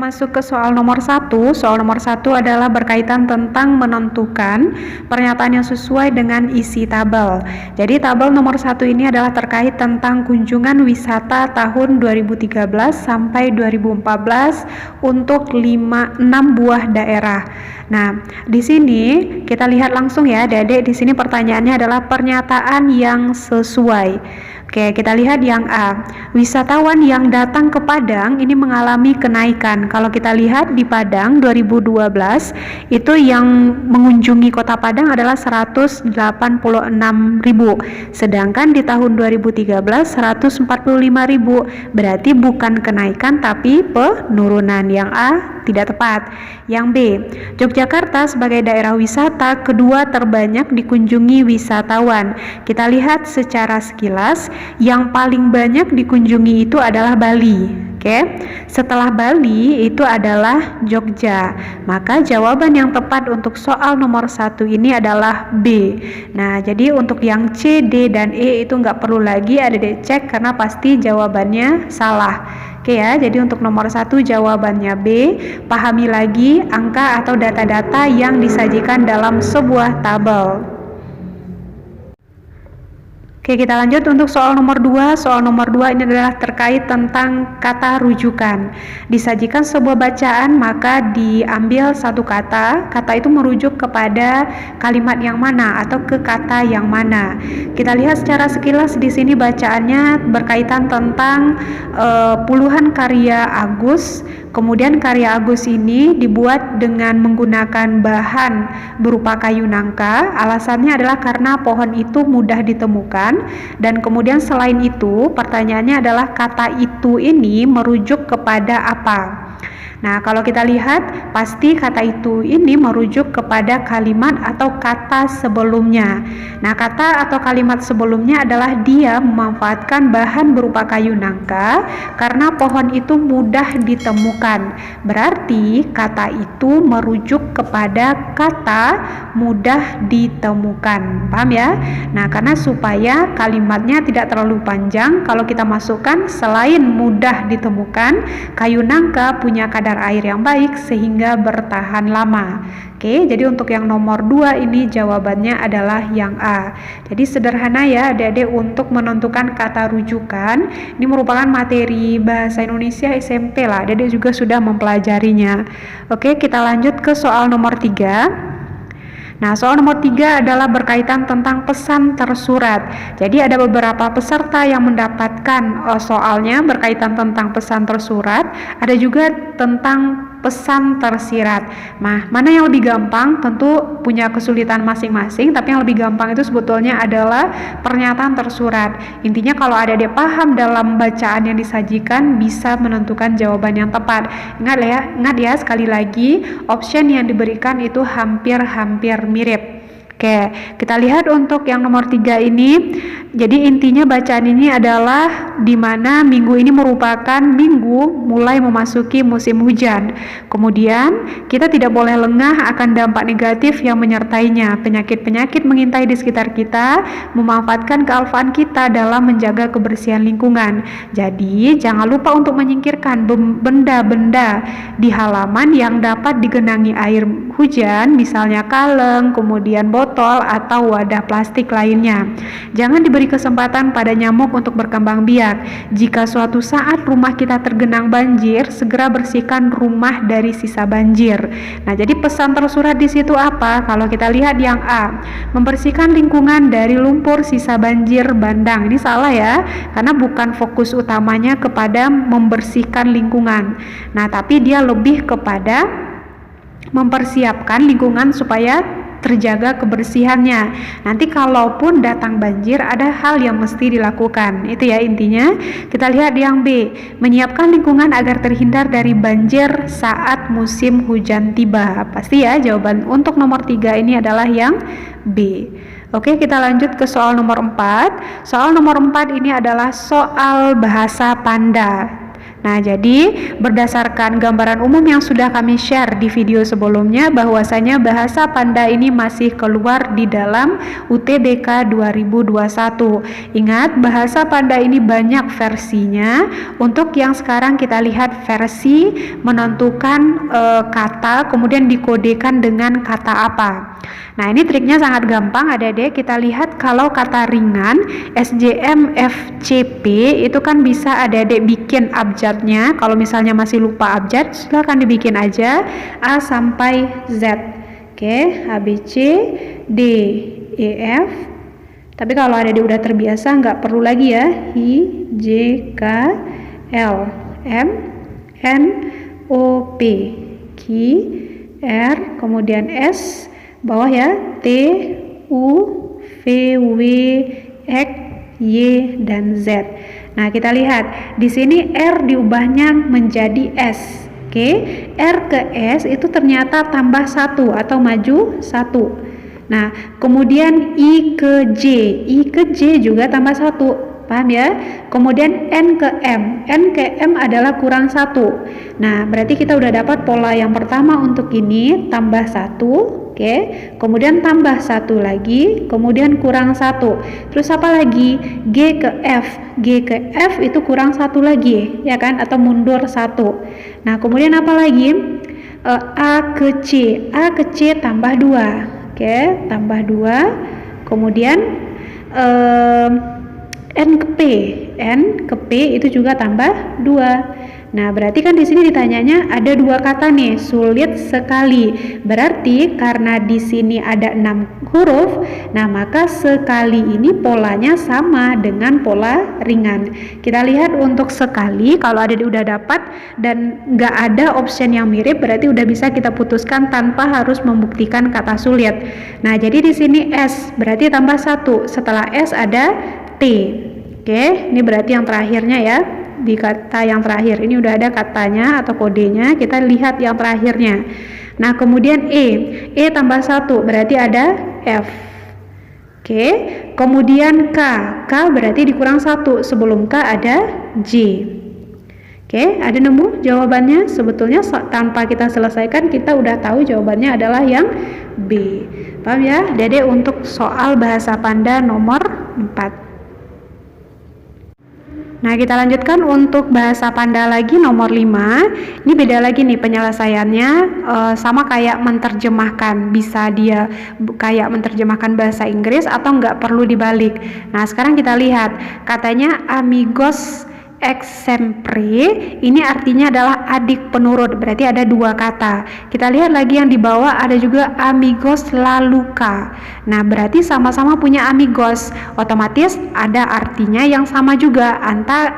masuk ke soal nomor 1. Soal nomor 1 adalah berkaitan tentang menentukan pernyataan yang sesuai dengan isi tabel. Jadi tabel nomor 1 ini adalah terkait tentang kunjungan wisata tahun 2013 sampai 2014 untuk 6 buah daerah. Nah, di sini kita lihat langsung ya, Adik-adik. Di sini pertanyaannya adalah pernyataan yang sesuai. Oke, kita lihat yang A. Wisatawan yang datang ke Padang ini mengalami kenaikan. Kalau kita lihat di Padang 2012 itu yang mengunjungi Kota Padang adalah 186.000. Sedangkan di tahun 2013 145.000. Berarti bukan kenaikan tapi penurunan. Yang A tidak tepat. Yang B. Yogyakarta sebagai daerah wisata kedua terbanyak dikunjungi wisatawan. Kita lihat secara sekilas yang paling banyak dikunjungi itu adalah Bali. Oke, setelah Bali itu adalah Jogja. Maka jawaban yang tepat untuk soal nomor 1 ini adalah B. Nah, jadi untuk yang C, D, dan E itu nggak perlu lagi Adik-adik cek karena pasti jawabannya salah. Oke ya, jadi untuk nomor 1 jawabannya B. Pahami lagi angka atau data-data yang disajikan dalam sebuah tabel. Oke, kita lanjut untuk soal nomor 2. Soal nomor 2 ini adalah terkait tentang kata rujukan. Disajikan sebuah bacaan, maka diambil satu kata. Kata itu merujuk kepada kalimat yang mana atau ke kata yang mana. Kita lihat secara sekilas di sini bacaannya berkaitan tentang puluhan karya Agus. Kemudian karya Agus ini dibuat dengan menggunakan bahan berupa kayu nangka. Alasannya adalah karena pohon itu mudah ditemukan. Dan kemudian selain itu pertanyaannya adalah kata itu ini merujuk kepada apa? Nah, kalau kita lihat pasti kata itu ini merujuk kepada kalimat atau kata sebelumnya. Nah, kata atau kalimat sebelumnya adalah dia memanfaatkan bahan berupa kayu nangka karena pohon itu mudah ditemukan. Berarti kata itu merujuk kepada kata mudah ditemukan. Paham ya? Nah, karena supaya kalimatnya tidak terlalu panjang, kalau kita masukkan selain mudah ditemukan, kayu nangka punya kadar air yang baik sehingga bertahan lama. Oke, jadi untuk yang nomor 2 ini jawabannya adalah yang A. Jadi sederhana ya Adik-adik untuk menentukan kata rujukan. Ini merupakan materi bahasa Indonesia SMP lah. Adik-adik juga sudah mempelajarinya. Oke, kita lanjut ke soal nomor 3. Nah, soal nomor 3 adalah berkaitan tentang pesan tersurat. Jadi ada beberapa peserta yang mendapatkan soalnya berkaitan tentang pesan tersurat. Ada juga tentang pesan tersirat. Nah, mana yang lebih gampang? Tentu punya kesulitan masing-masing, tapi yang lebih gampang itu sebetulnya adalah pernyataan tersurat. Intinya kalau Adik-adik paham dalam bacaan yang disajikan bisa menentukan jawaban yang tepat. Ingat ya sekali lagi option yang diberikan itu hampir-hampir mirip. Oke, kita lihat untuk yang nomor 3 ini. Jadi intinya bacaan ini adalah di mana minggu ini merupakan minggu mulai memasuki musim hujan. Kemudian kita tidak boleh lengah akan dampak negatif yang menyertainya. Penyakit-penyakit mengintai di sekitar kita, memanfaatkan kealfaan kita dalam menjaga kebersihan lingkungan. Jadi jangan lupa untuk menyingkirkan benda-benda di halaman yang dapat digenangi air hujan, misalnya kaleng, kemudian botol atau wadah plastik lainnya. Jangan diberi kesempatan pada nyamuk untuk berkembang biak. Jika suatu saat rumah kita tergenang banjir, segera bersihkan rumah dari sisa banjir. Nah, jadi pesan tersurat di situ apa? Kalau kita lihat yang A, membersihkan lingkungan dari lumpur sisa banjir bandang. Ini salah ya, karena bukan fokus utamanya kepada membersihkan lingkungan. Nah, tapi dia lebih kepada mempersiapkan lingkungan supaya terjaga kebersihannya. Nanti kalaupun datang banjir ada hal yang mesti dilakukan. Itu ya intinya. Kita lihat yang B, menyiapkan lingkungan agar terhindar dari banjir saat musim hujan tiba. Pasti ya jawaban untuk nomor 3 ini adalah yang B. Oke, kita lanjut ke soal nomor 4. Soal nomor 4 ini adalah soal bahasa Panda. Nah, jadi berdasarkan gambaran umum yang sudah kami share di video sebelumnya, bahwasanya bahasa Panda ini masih keluar di dalam UTBK 2021. Ingat, bahasa Panda ini banyak versinya. Untuk yang sekarang kita lihat versi menentukan kata, kemudian dikodekan dengan kata apa. Nah, ini triknya sangat gampang adik-adik. Kita lihat kalau kata ringan SJMFCP itu kan bisa adik-adik bikin abjadnya. Kalau misalnya masih lupa abjad, silahkan dibikin aja A sampai Z. Oke, A, B, C, D, E, F. Tapi kalau adik-adik udah terbiasa nggak perlu lagi ya. I, J, K, L, M, N, O, P, Q, R, kemudian S, bawah ya, T, U, V, W, X, Y, dan Z. Nah, kita lihat di sini R diubahnya menjadi S. Oke, R ke S itu ternyata tambah 1 atau maju 1. Nah, kemudian I ke J juga tambah 1. Paham ya? Kemudian N ke M adalah kurang 1. Nah, berarti kita udah dapat pola yang pertama untuk ini, tambah 1. Oke, kemudian tambah 1 lagi, kemudian kurang 1. Terus apa lagi? G ke F itu kurang 1 lagi, ya kan? Atau mundur 1. Nah, kemudian apa lagi? A ke C tambah 2. Oke, tambah 2. Kemudian N ke P itu juga tambah 2. Nah, berarti kan di sini ditanyanya ada 2 kata nih, sulit sekali. Berarti karena di sini ada 6 huruf, nah maka sekali ini polanya sama dengan pola ringan. Kita lihat untuk sekali, kalau ada udah dapat dan nggak ada option yang mirip, berarti udah bisa kita putuskan tanpa harus membuktikan kata sulit. Nah, jadi di sini S, berarti tambah 1. Setelah S ada T. Oke, ini berarti yang terakhirnya ya. Di kata yang terakhir ini udah ada katanya atau kodenya, kita lihat yang terakhirnya. Nah, kemudian E tambah 1 berarti ada F. Oke, kemudian K berarti dikurang 1, sebelum K ada J. Oke, ada nemu jawabannya? Sebetulnya tanpa kita selesaikan kita udah tahu jawabannya adalah yang B. Paham ya? Dede untuk soal bahasa Panda nomor 4. Nah, kita lanjutkan untuk bahasa Panda lagi nomor 5. Ini beda lagi nih penyelesaiannya, sama kayak menerjemahkan. Bisa dia kayak menerjemahkan bahasa Inggris atau nggak perlu dibalik. Nah, sekarang kita lihat katanya amigos exemple, ini artinya adalah adik penurut, berarti ada 2 kata. Kita lihat lagi yang di bawah ada juga amigos laluka. Nah, berarti sama-sama punya amigos, otomatis ada artinya yang sama juga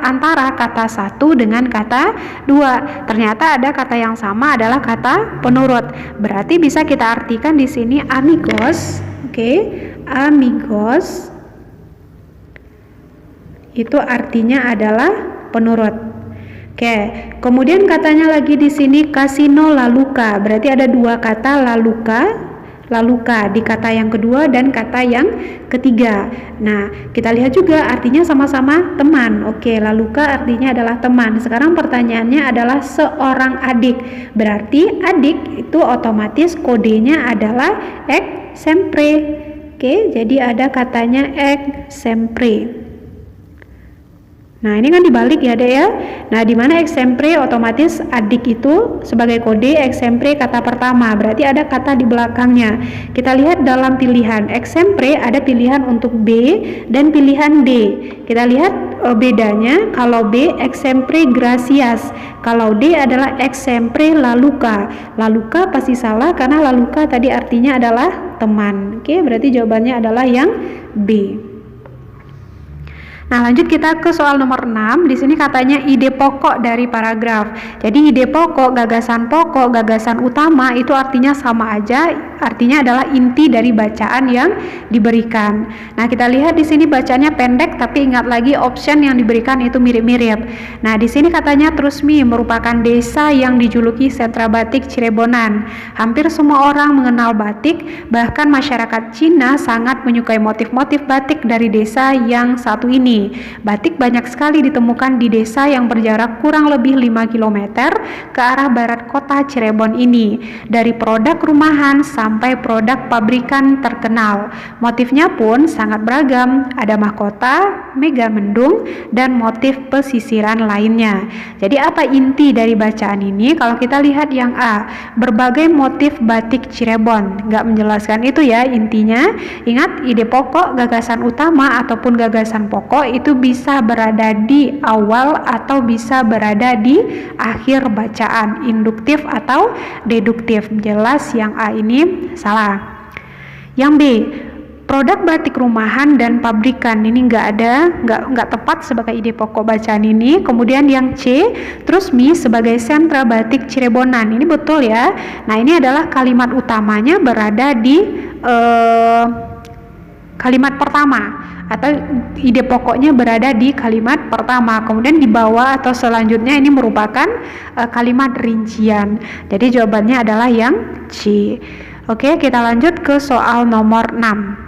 antara kata 1 dengan kata 2. Ternyata ada kata yang sama adalah kata penurut. Berarti bisa kita artikan di sini amigos. Oke, amigos itu artinya adalah penurut. Oke, kemudian katanya lagi di sini kasino laluka, berarti ada 2 kata laluka di kata yang kedua dan kata yang ketiga. Nah, kita lihat juga artinya sama-sama teman. Oke, laluka artinya adalah teman. Sekarang pertanyaannya adalah seorang adik, berarti adik itu otomatis kodenya adalah exemple. Oke, jadi ada katanya exemple. Nah, ini kan dibalik ya, Dek ya. Nah, di mana exemple otomatis adik itu sebagai kode, exemple kata pertama, berarti ada kata di belakangnya. Kita lihat dalam pilihan exemple ada pilihan untuk B dan pilihan D. Kita lihat bedanya, kalau B exemple gracias, kalau D adalah exemple laluka. Laluka pasti salah karena laluka tadi artinya adalah teman. Oke, berarti jawabannya adalah yang B. Nah, lanjut kita ke soal nomor 6. Di sini katanya ide pokok dari paragraf. Jadi ide pokok, gagasan utama itu artinya sama aja, artinya adalah inti dari bacaan yang diberikan. Nah, kita lihat di sini bacanya pendek, tapi ingat lagi option yang diberikan itu mirip-mirip. Nah, di sini katanya Trusmi merupakan desa yang dijuluki sentra batik Cirebonan. Hampir semua orang mengenal batik, bahkan masyarakat Cina sangat menyukai motif-motif batik dari desa yang satu ini. ini. Batik banyak sekali ditemukan di desa yang berjarak kurang lebih 5 km ke arah barat kota Cirebon ini, dari produk rumahan sampai produk pabrikan terkenal. Motifnya pun sangat beragam, ada mahkota, mega mendung, dan motif pesisiran lainnya. Jadi apa inti dari bacaan ini? Kalau kita lihat yang A, berbagai motif batik Cirebon, nggak menjelaskan itu ya intinya. Ingat, ide pokok, gagasan utama ataupun gagasan pokok itu bisa berada di awal atau bisa berada di akhir bacaan, induktif atau deduktif. Jelas yang A ini salah. Yang B, produk batik rumahan dan pabrikan, ini nggak tepat sebagai ide pokok bacaan ini. Kemudian yang C, Trusmi sebagai sentra batik Cirebonan, ini betul ya. Nah, ini adalah kalimat utamanya berada di kalimat pertama, atau ide pokoknya berada di kalimat pertama. Kemudian di bawah atau selanjutnya ini merupakan kalimat rincian. Jadi jawabannya adalah yang C. Oke, kita lanjut ke soal nomor 6.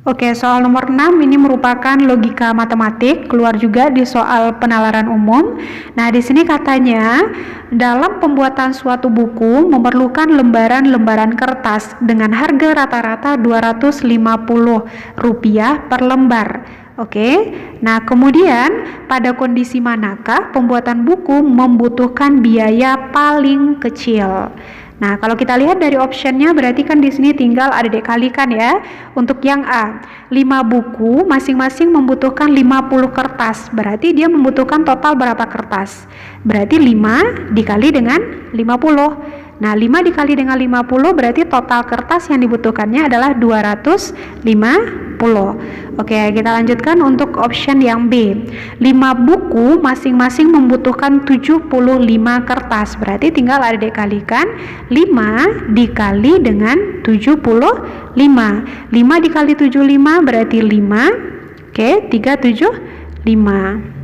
Oke, soal nomor 6 ini merupakan logika matematik, keluar juga di soal penalaran umum. Nah, di sini katanya dalam pembuatan suatu buku memerlukan lembaran-lembaran kertas dengan harga rata-rata Rp250 per lembar. Oke, nah kemudian pada kondisi manakah pembuatan buku membutuhkan biaya paling kecil? Nah, kalau kita lihat dari optionnya berarti kan di sini tinggal adik-adik kalikan ya. Untuk yang A, 5 buku masing-masing membutuhkan 50 kertas. Berarti dia membutuhkan total berapa kertas? Berarti 5 dikali dengan 50. Nah, 5 dikali dengan 50 berarti total kertas yang dibutuhkannya adalah 250. Oke, kita lanjutkan untuk option yang B. 5 buku masing-masing membutuhkan 75 kertas. Berarti tinggal adik kalikan 5 dikali dengan 75. 5 dikali 75 berarti 5. Oke, 375.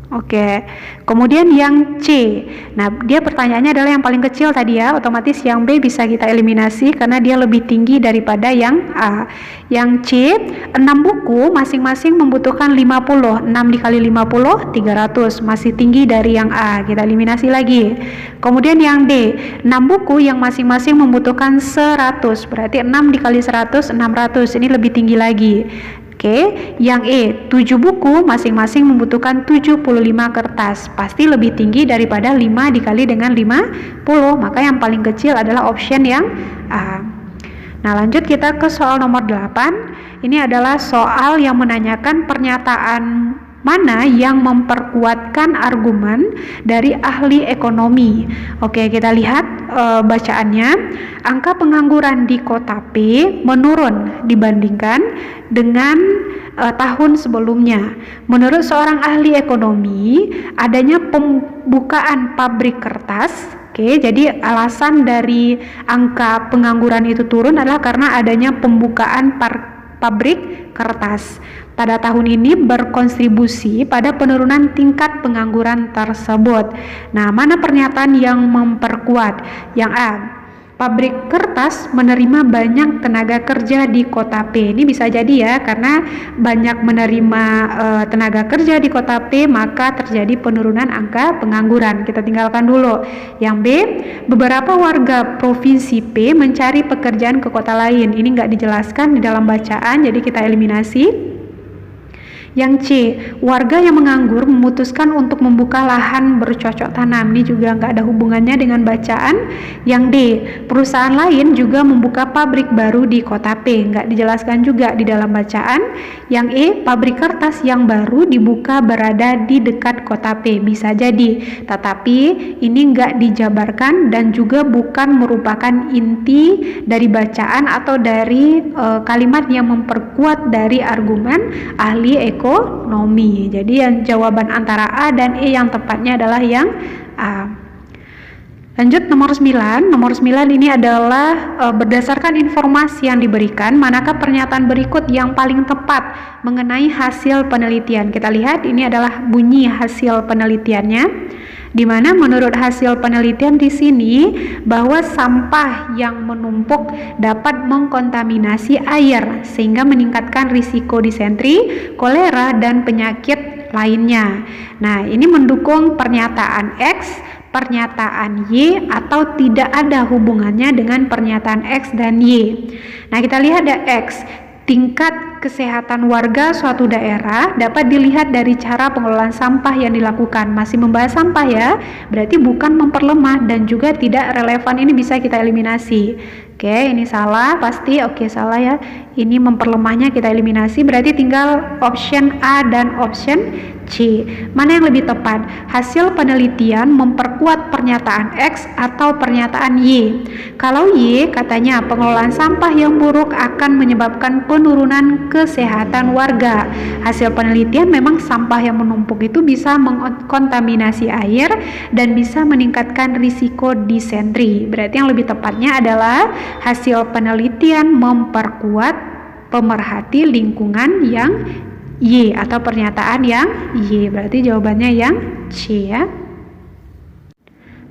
Oke, kemudian yang C. Nah, dia pertanyaannya adalah yang paling kecil tadi ya, otomatis yang B bisa kita eliminasi karena dia lebih tinggi daripada yang A. Yang C, 6 buku masing-masing membutuhkan 50. 6 dikali 50, 300, masih tinggi dari yang A, kita eliminasi lagi. Kemudian yang D, 6 buku yang masing-masing membutuhkan 100, berarti 6 dikali 100, 600, ini lebih tinggi lagi. Oke, yang E, 7 buku masing-masing membutuhkan 75 kertas, pasti lebih tinggi daripada 5 dikali dengan 50, maka yang paling kecil adalah option yang A. Nah, lanjut kita ke soal nomor 8. Ini adalah soal yang menanyakan pernyataan mana yang memperkuatkan argumen dari ahli ekonomi. Oke, kita lihat bacaannya. Angka pengangguran di kota P menurun dibandingkan dengan tahun sebelumnya. Menurut seorang ahli ekonomi, adanya pembukaan pabrik kertas. Oke, jadi alasan dari angka pengangguran itu turun adalah karena adanya pembukaan pabrik kertas pada tahun ini berkontribusi pada penurunan tingkat pengangguran tersebut. Nah, mana pernyataan yang memperkuat? Yang A, pabrik kertas menerima banyak tenaga kerja di kota P. Ini bisa jadi ya, karena banyak menerima tenaga kerja di kota P, maka terjadi penurunan angka pengangguran. Kita tinggalkan dulu. Yang B, beberapa warga provinsi P mencari pekerjaan ke kota lain. Ini nggak dijelaskan di dalam bacaan, jadi kita eliminasi. Yang C, warga yang menganggur memutuskan untuk membuka lahan bercocok tanam. Ini juga nggak ada hubungannya dengan bacaan. Yang D, perusahaan lain juga membuka pabrik baru di kota P. Nggak dijelaskan juga di dalam bacaan. Yang E, pabrik kertas yang baru dibuka berada di dekat kota P. Bisa jadi, tetapi ini nggak dijabarkan dan juga bukan merupakan inti dari bacaan atau dari kalimat yang memperkuat dari argumen ahli ekonomi. Jadi yang jawaban antara A dan E yang tepatnya adalah yang A. Lanjut nomor 9. Nomor 9 ini adalah berdasarkan informasi yang diberikan, manakah pernyataan berikut yang paling tepat mengenai hasil penelitian. Kita lihat ini adalah bunyi hasil penelitiannya. di mana menurut hasil penelitian di sini bahwa sampah yang menumpuk dapat mengkontaminasi air sehingga meningkatkan risiko disentri, kolera, dan penyakit lainnya. Nah, ini mendukung pernyataan X, pernyataan Y, atau tidak ada hubungannya dengan pernyataan X dan Y. Nah, kita lihat ada X. Tingkat kesehatan warga suatu daerah dapat dilihat dari cara pengelolaan sampah yang dilakukan. Masih membahas sampah ya, berarti bukan memperlemah dan juga tidak relevan, ini bisa kita eliminasi. Oke, ini salah pasti. Oke, salah ya. Ini memperlemahnya kita eliminasi, berarti tinggal option A dan option C. Mana yang lebih tepat? Hasil penelitian memperkuat pernyataan X atau pernyataan Y. Kalau Y, katanya pengelolaan sampah yang buruk akan menyebabkan penurunan kesehatan warga. Hasil penelitian memang sampah yang menumpuk itu bisa mengkontaminasi air dan bisa meningkatkan risiko disentri. Berarti yang lebih tepatnya adalah hasil penelitian memperkuat pemerhati lingkungan yang Y atau pernyataan yang Y. Berarti jawabannya yang C ya.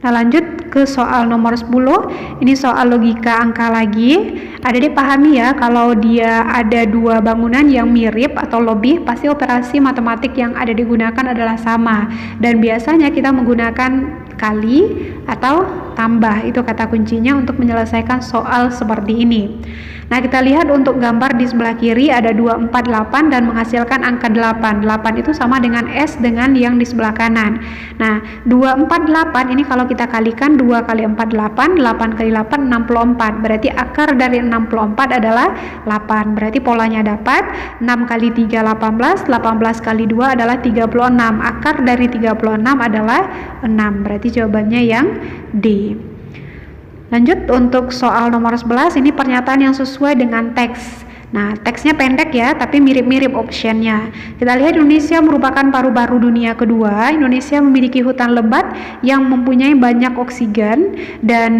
Nah, lanjut ke soal nomor 10. Ini soal logika angka lagi. Adik pahami ya, kalau dia ada dua bangunan yang mirip atau lebih, pasti operasi matematik yang ada digunakan adalah sama. Dan biasanya kita menggunakan kali atau tambah. Itu kata kuncinya untuk menyelesaikan soal seperti ini. Nah, kita lihat untuk gambar di sebelah kiri ada 248 dan menghasilkan angka 8. 8 itu sama dengan S dengan yang di sebelah kanan. Nah, 248 ini kalau kita kalikan 2 kali 4 8, 8 kali 8 64. Berarti akar dari 64 adalah 8. Berarti polanya dapat 6 kali 3 18, 18 kali 2 adalah 36. Akar dari 36 adalah 6. Berarti jawabannya yang D. Lanjut untuk soal nomor 11, ini pernyataan yang sesuai dengan teks. Nah, teksnya pendek ya, tapi mirip-mirip optionnya. Kita lihat Indonesia merupakan paru-paru dunia kedua. Indonesia memiliki hutan lebat yang mempunyai banyak oksigen, dan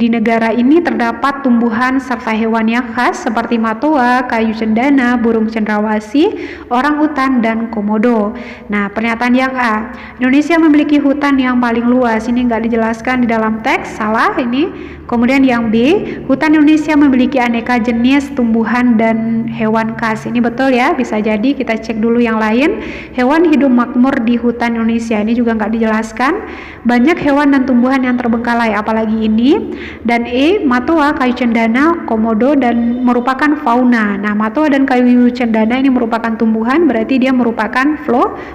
di negara ini terdapat tumbuhan serta hewan yang khas seperti matoa, kayu cendana, burung cendrawasih, orangutan, dan komodo. Nah, pernyataan yang A, Indonesia memiliki hutan yang paling luas. Ini nggak dijelaskan di dalam teks, salah ini. Kemudian yang B, hutan Indonesia memiliki aneka jenis tumbuhan dan hewan khas. Ini betul ya, bisa jadi kita cek dulu yang lain. Hewan hidup makmur di hutan Indonesia, ini juga nggak dijelaskan. Banyak hewan dan tumbuhan yang terbengkalai, apalagi ini. Dan E, matoa, kayu cendana, komodo, dan merupakan fauna. Nah, matoa dan kayu cendana ini merupakan tumbuhan, berarti dia merupakan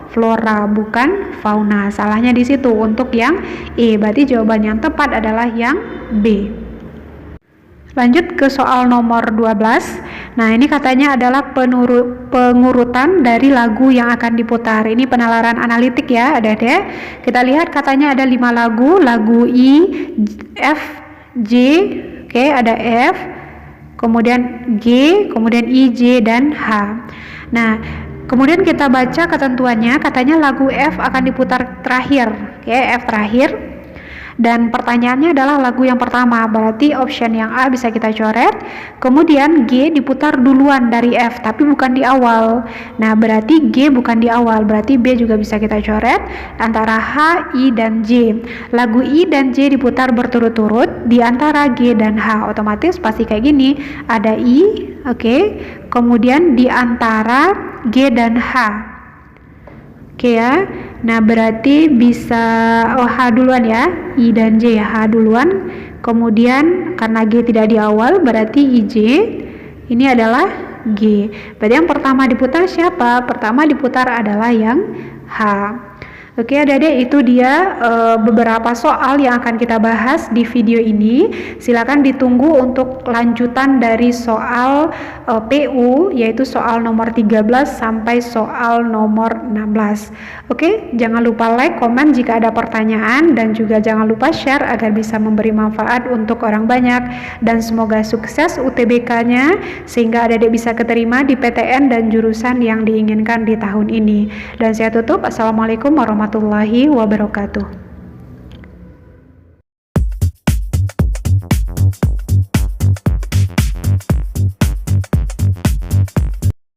flora, bukan fauna. Salahnya di situ untuk yang E, berarti jawaban yang tepat adalah yang B. Lanjut ke soal nomor 12. Nah, ini katanya adalah pengurutan dari lagu yang akan diputar. Ini penalaran analitik ya, adik-adik. Kita lihat katanya ada 5 lagu, lagu I, F, G, oke, ada F, kemudian G, kemudian I, J, dan H. Nah, kemudian kita baca ketentuannya, katanya lagu F akan diputar terakhir, oke, F terakhir. Dan pertanyaannya adalah lagu yang pertama, berarti option yang A bisa kita coret. Kemudian G diputar duluan dari F, tapi bukan di awal. Nah, berarti G bukan di awal, berarti B juga bisa kita coret. Antara H, I, dan J. Lagu I dan J diputar berturut-turut di antara G dan H. Otomatis pasti kayak gini, ada I, oke. Kemudian di antara G dan H. Oke ya, nah berarti bisa H duluan ya, I dan J ya, H duluan. Kemudian karena G tidak di awal, berarti IJ ini adalah G. Berarti yang pertama diputar siapa? Pertama diputar adalah yang H. Oke adik-adik, itu dia beberapa soal yang akan kita bahas di video ini. Silakan ditunggu untuk lanjutan dari soal PU, yaitu soal nomor 13 sampai soal nomor 16. Oke, jangan lupa like, komen jika ada pertanyaan, dan juga jangan lupa share agar bisa memberi manfaat untuk orang banyak. Dan semoga sukses UTBK-nya sehingga adik-adik bisa keterima di PTN dan jurusan yang diinginkan di tahun ini. Dan saya tutup, assalamualaikum warahmatullahi wabarakatuh.